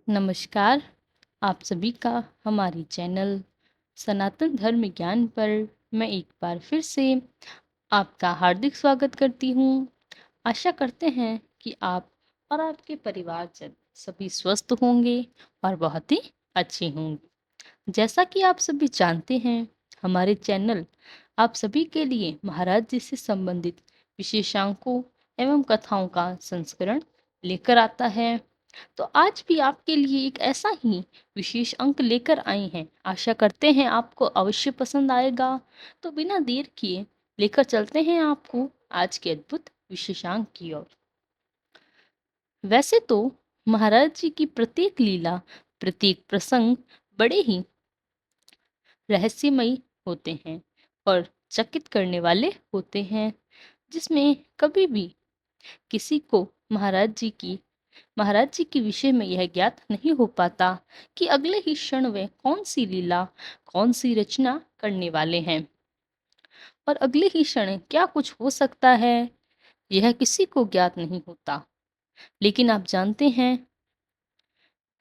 नमस्कार। आप सभी का हमारी चैनल सनातन धर्म ज्ञान पर मैं एक बार फिर से आपका हार्दिक स्वागत करती हूँ। आशा करते हैं कि आप और आपके परिवारजन सभी स्वस्थ होंगे और बहुत ही अच्छे होंगे। जैसा कि आप सभी जानते हैं, हमारे चैनल आप सभी के लिए महाराज जी से संबंधित विशेषांकों एवं कथाओं का संस्करण लेकर आता है। तो आज भी आपके लिए एक ऐसा ही विशेष अंक लेकर आए हैं। आशा करते हैं आपको अवश्य पसंद आएगा। तो बिना देर किए लेकर चलते हैं आपको आज के अद्भुत विशेषांक की ओर। वैसे तो महाराज जी की प्रत्येक लीला, प्रत्येक प्रसंग बड़े ही रहस्यमयी होते हैं और चकित करने वाले होते हैं, जिसमें कभी भी किसी को महाराज जी के विषय में यह ज्ञात नहीं हो पाता कि अगले ही क्षण वे कौन सी लीला, कौन सी रचना करने वाले हैं और अगले ही क्षण क्या कुछ हो सकता है, यह किसी को ज्ञात नहीं होता। लेकिन आप जानते हैं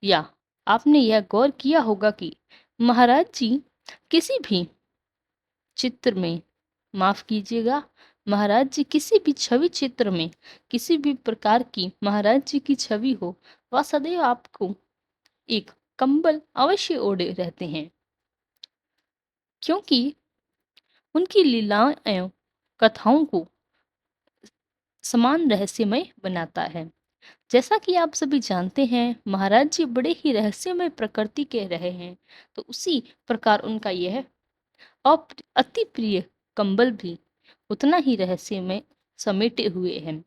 या आपने यह गौर किया होगा कि महाराज जी किसी भी चित्र में, माफ कीजिएगा, महाराज जी किसी भी छवि चित्र में, किसी भी प्रकार की महाराज जी की छवि हो, वह सदैव आपको एक कंबल अवश्य ओढ़े रहते हैं, क्योंकि उनकी लीलाओं एवं कथाओं को समान रहस्यमय बनाता है। जैसा कि आप सभी जानते हैं, महाराज जी बड़े ही रहस्यमय प्रकृति के रहे हैं, तो उसी प्रकार उनका यह अति प्रिय कंबल भी उतना ही रहस्यमय समेटे हुए हैं।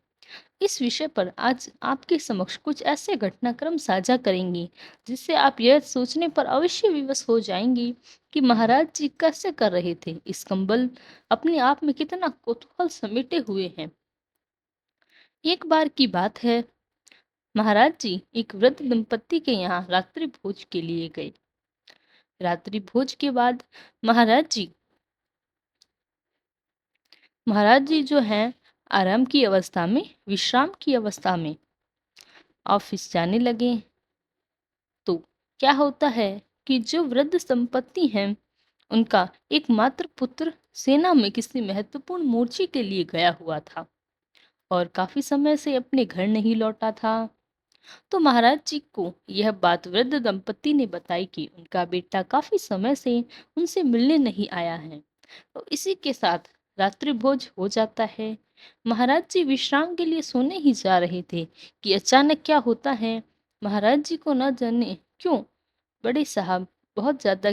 इस विषय पर आज आपके समक्ष कुछ ऐसे घटनाक्रम साझा करेंगे जिससे आप यह सोचने पर अवश्य विवश हो जाएंगी कि महाराज जी कैसे कर रहे थे। इस कंबल अपने आप में कितना कौतूहल समेटे हुए हैं। एक बार की बात है, महाराज जी एक वृद्ध दंपत्ति के यहाँ रात्रि भोज के लिए गए। रात्रि भोज के बाद महाराज जी जो हैं आराम की अवस्था में, विश्राम की अवस्था में ऑफिस जाने लगे। तो क्या होता है कि जो वृद्ध संपत्ति हैं, उनका एकमात्र पुत्र सेना में किसी महत्वपूर्ण मोर्चे के लिए गया हुआ था और काफी समय से अपने घर नहीं लौटा था। तो महाराज जी को यह बात वृद्ध दंपत्ति ने बताई कि उनका बेटा काफी समय से उनसे मिलने नहीं आया है। तो इसी के साथ रात्रि भोज हो जाता है। महाराज जी विश्राम के लिए सोने ही जा रहे थे कि अचानक क्या होता है, महाराज जी को न जाने क्यों बड़े साहब बहुत ज्यादा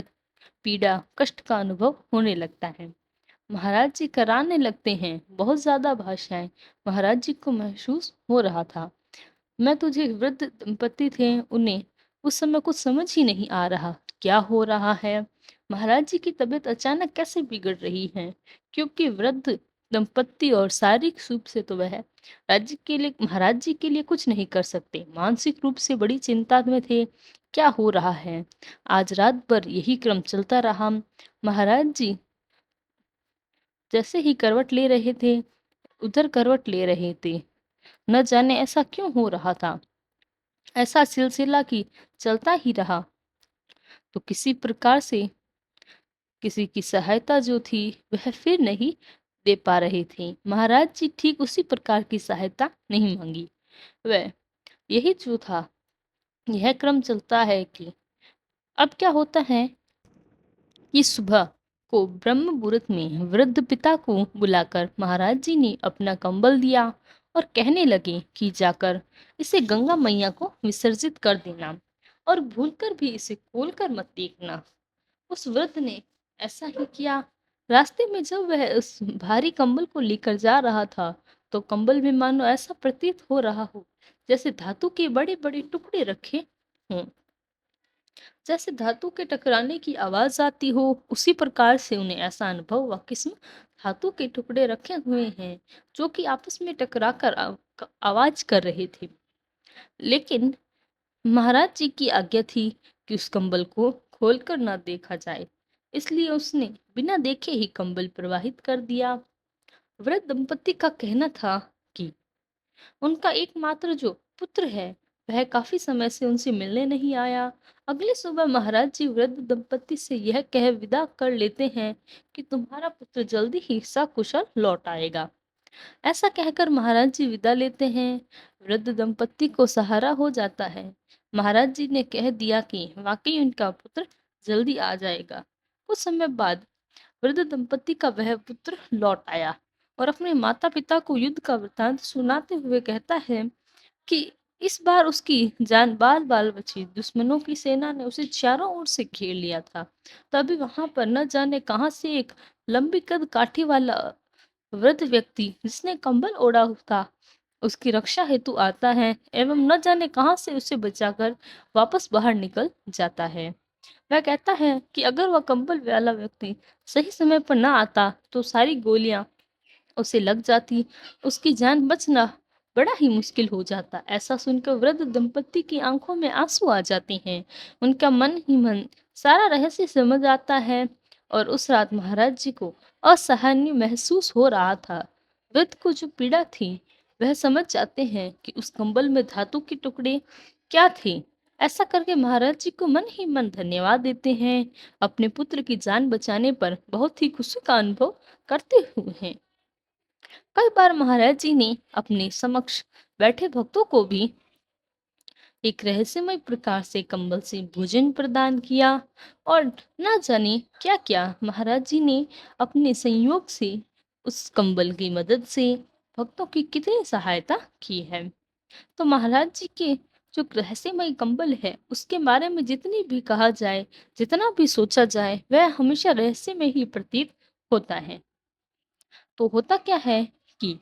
पीड़ा, कष्ट का अनुभव होने लगता है। महाराज जी कराने लगते हैं बहुत ज्यादा भाषाएं। महाराज जी को महसूस हो रहा था, मैं तुझे वृद्ध दंपति थे, उन्हें उस समय कुछ समझ ही नहीं आ रहा क्या हो रहा है। महाराज जी की तबीयत अचानक कैसे बिगड़ रही है, क्योंकि वृद्ध दंपत्ति और शारीरिक रूप से तो वह राज्य के लिए, महाराज जी के लिए कुछ नहीं कर सकते, मानसिक रूप से बड़ी चिंता में थे। क्या हो रहा है। आज रात भर यही क्रम चलता रहा। महाराज जी जैसे ही करवट ले रहे थे, उधर करवट ले रहे थे, न जाने ऐसा क्यों हो रहा था। ऐसा सिलसिला कि चलता ही रहा। तो किसी प्रकार से किसी की सहायता जो थी वह फिर नहीं दे पा रहे थे। महाराज जी ठीक उसी प्रकार की सहायता नहीं मांगी। वह यही जो था, यह क्रम चलता है कि अब क्या होता है कि सुबह को ब्रह्म मुहूर्त में वृद्ध पिता को बुलाकर महाराज जी ने अपना कंबल दिया और कहने लगे कि जाकर इसे गंगा मैया को विसर्जित कर देना और भूलकर भी इसे खोलकर मत देखना। उस वृद्ध ने ऐसा ही किया। रास्ते में जब वह उस भारी कंबल को लेकर जा रहा था, तो कंबल में मानो ऐसा प्रतीत हो रहा हो जैसे धातु के बड़े बड़े टुकड़े रखे हों, जैसे धातु के टकराने की आवाज आती हो, उसी प्रकार से उन्हें ऐसा अनुभव हुआ किस्म धातु के टुकड़े रखे हुए हैं जो कि आपस में टकराकर आवाज कर रहे थे। लेकिन महाराज जी की आज्ञा थी कि उस कंबल को खोलकर ना देखा जाए, इसलिए उसने बिना देखे ही कंबल प्रवाहित कर दिया। वृद्ध दंपति का कहना था कि उनका एकमात्र जो पुत्र है वह काफी समय से उनसे मिलने नहीं आया। अगली सुबह महाराज जी वृद्ध दंपत्ति से यह कह विदा कर लेते हैं कि तुम्हारा पुत्र जल्दी ही सकुशल लौट आएगा। ऐसा कहकर महाराज जी विदा लेते हैं। वृद्ध दंपत्ति को सहारा हो जाता है। महाराज जी ने कह दिया कि वाकई उनका पुत्र जल्दी आ जाएगा। कुछ समय बाद वृद्ध दंपत्ति का वह पुत्र लौट आया और अपने माता पिता को युद्ध का वृतांत सुनाते हुए कहता है कि इस बार उसकी जान बाल बाल बची। दुश्मनों की सेना ने उसे चारों ओर से घेर लिया था। तभी वहां पर न जाने कहां से एक लंबी कद काठी वाला वृद्ध व्यक्ति जिसने कंबल ओढ़ा था उसकी रक्षा हेतु आता है एवं न जाने कहां से उसे बचाकर वापस बाहर निकल जाता है। वह कहता है कि अगर वह कंबल वाला व्यक्ति सही समय पर न आता तो सारी गोलियां उसे लग जाती, उसकी जान बचना बड़ा ही मुश्किल हो जाता। ऐसा सुनकर वृद्ध दंपत्ति की आंखों में आंसू आ जाते हैं। उनका मन ही मन सारा रहस्य समझ आता है और उस रात महाराज जी को असहनीय महसूस हो रहा था। वृद्ध को जो पीड़ा थी वह समझ जाते हैं कि उस कंबल में धातु के टुकड़े क्या थे। ऐसा करके महाराज जी को मन ही मन धन्यवाद देते हैं। अपने पुत्र की जान बचाने पर बहुत ही खुशी का अनुभव करते हुए हैं। कई बार महाराज जी ने अपने समक्ष बैठे भक्तों को भी एक रहस्यमय प्रकार से कंबल से भोजन प्रदान किया और न जाने क्या क्या महाराज जी ने अपने संयोग से उस कंबल की मदद से भक्तों की कितनी सहायता की है। तो महाराज जी के जो रहस्यमय कंबल है उसके बारे में जितनी भी कहा जाए, जितना भी सोचा जाए, वह हमेशा रहस्य में ही प्रतीत होता है। तो होता क्या है कि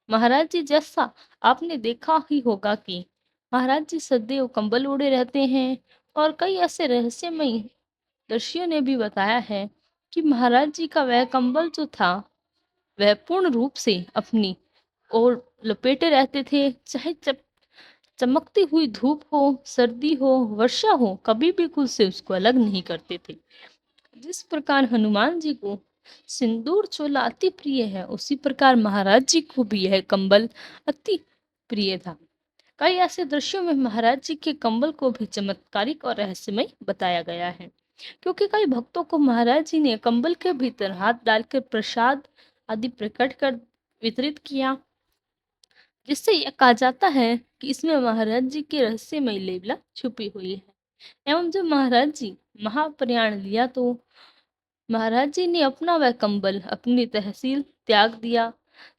महाराज जी जैसा आपने देखा ही होगा कि महाराज जी सदैव कंबल ओढ़े रहते हैं और कई ऐसे रहस्यमय दृश्यों ने भी बताया है कि महाराज जी का वह कंबल जो था वह पूर्ण रूप से अपनी ओर लपेटे रहते थे। चाहे चमकती हुई धूप हो, सर्दी हो, वर्षा हो, कभी भी खुद से उसको अलग नहीं करते थे। जिस प्रकार हनुमान जी को सिंदूर चोला अति प्रिय है उसी प्रकार महाराज जी को भी यह कंबल अति प्रिय था। कई ऐसे दृश्यों में महाराज जी के कंबल को भी चमत्कारिक और रहस्यमय बताया गया है, क्योंकि कई भक्तों को महाराज जी ने कंबल के भीतर हाथ डालकर प्रसाद आदि प्रकट कर वितरित किया, जिससे यह कहा जाता है कि इसमें महाराज जी की रहस्यमय लीला छुपी हुई है। एवं जब महाराज जी महाप्रयाण लिया तो महाराज जी ने अपना वह कंबल अपनी तहसील त्याग दिया,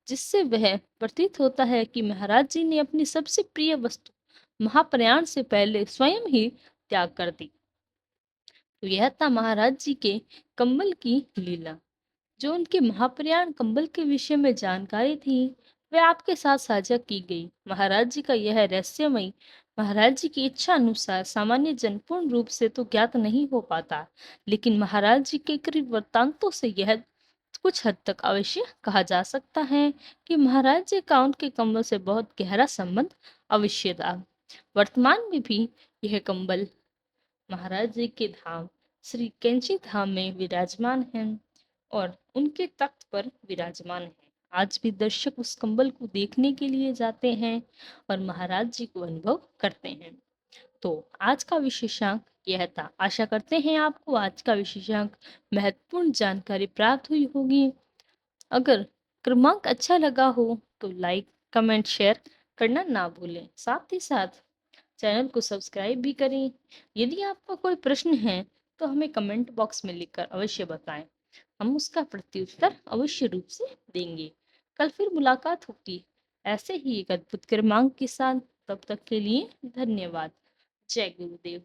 जिससे वह प्रतीत होता है कि महाराज जी ने अपनी सबसे प्रिय वस्तु महाप्रयाण से पहले स्वयं ही त्याग कर दी। तो यह था महाराज जी के कंबल की लीला। जो उनके महाप्रयाण कंबल के विषय में जानकारी थी वह आपके साथ साझा की गई। महाराज जी का यह रहस्यमय महाराज जी की इच्छा अनुसार सामान्य जन पूर्ण रूप से तो ज्ञात नहीं हो पाता, लेकिन महाराज जी के करीब वृत्तांतों से यह कुछ हद तक अवश्य कहा जा सकता है कि महाराज जी का उनके कंबल से बहुत गहरा संबंध अवश्य था। वर्तमान में भी यह कंबल महाराज जी के धाम श्री कैंची धाम में विराजमान है और उनके तख्त पर विराजमान है। आज भी दर्शक उस कंबल को देखने के लिए जाते हैं और महाराज जी को अनुभव करते हैं। तो आज का विशेषांक यह था। आशा करते हैं आपको आज का विशेषांक महत्वपूर्ण जानकारी प्राप्त हुई होगी। अगर क्रमांक अच्छा लगा हो तो लाइक, कमेंट, शेयर करना ना भूलें। साथ ही साथ चैनल को सब्सक्राइब भी करें। यदि आपका कोई प्रश्न है तो हमें कमेंट बॉक्स में लिखकर अवश्य बताएं। हम उसका प्रत्युत्तर अवश्य रूप से देंगे। कल फिर मुलाकात होगी ऐसे ही एक अद्भुत क्रमांक के साथ। तब तक के लिए धन्यवाद। जय गुरुदेव।